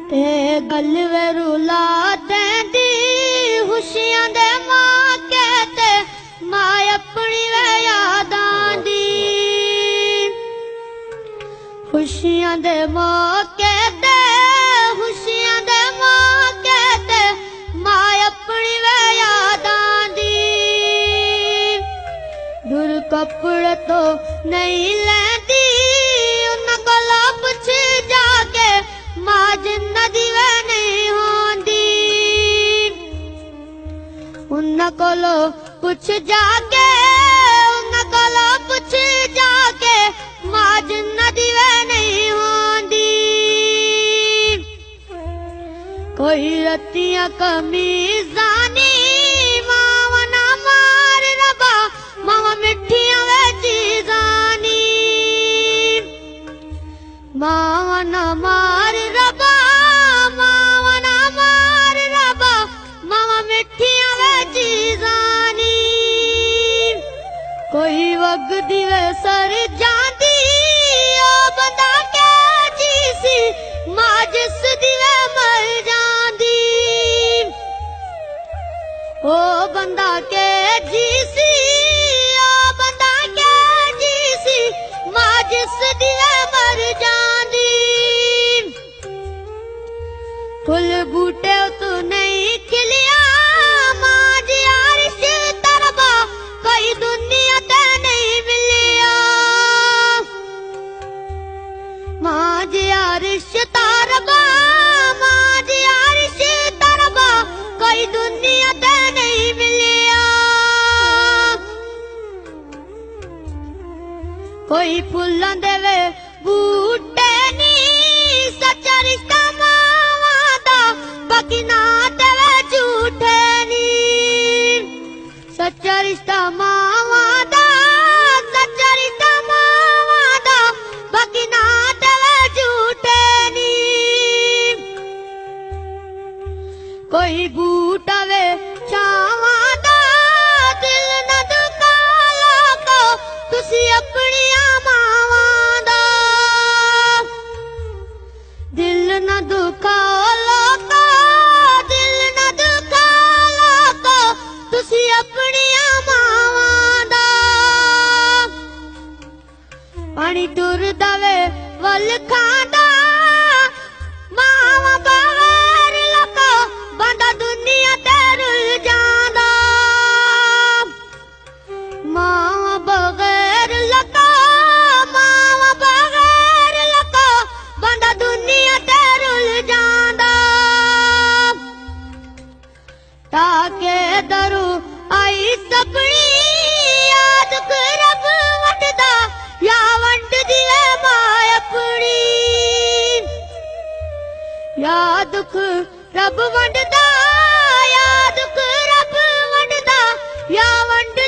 ते गल वे रुला देंदी खुशियां दे मौके ते मां अपनी वे यादां दी। खुशियां दे मौके ते खुशियां दे मौके ते मां अपनी वे यादां दी। दूर कपड़े तो नहीं लैंदी उन्हां कोलों पुछ जाके मां जिन्ना दी वे नहीं होंदी। उन्हां कोलों पुछ जाके उन्हां कोलों पुछ जाके मां जिन्ना दी वे नहीं होंदी। कोई रतियां कमीज़ां नी मावां ना मार रबा मावां मिठियां वे चीज़ां नी। मावां ना मार रबा मावां ना मार रबा मावां मिठियां वे चीज़ां नी। कोई वगदी वे सर जांदी ओ बंदा क्या जी सी मां जिस दी वे मर जांदी। ओ बंदा के जी सी ओ बंदा क्या जी सी मां जिस दी वे मर जांदी। फुल बूटे तू नहीं खिलिया मां जी आरिश तरबा कोई दुनिया ते नहीं मिलिया। मां जी आरिश तरबा मां जी आरिश तरबा कोई दुनिया ते नहीं मिलिया। कोई फुल्लां दे वे बूटे नी सच्चा रिश्ता मावां दा बाकी ना ते वे झूठे नी। सच्चा रिश्ता मावां दा सच्चा रिश्ता मावां दा बाकी ना ते वे झूठे नी। कोई बूटा वे छावां दा दिल न दुखा लोको तुसी अपनी मावां दा। दिल न दुखा लोको दिल न दुखा लोको तुसी अपनी मावां दा। पानी टुरदा वे वल खांदा मावां बगैर लोको बंदा दुनिया ते रुल जांदा। मावां बगैर लोको मावां बगैर लोको बंदा दुनिया ते रुल जांदा। ताके दरू आई सपनी याद रब वंडदा या वंड दी वे मां अपनी। याद रब वंडदा याद रब वंडदा या वंड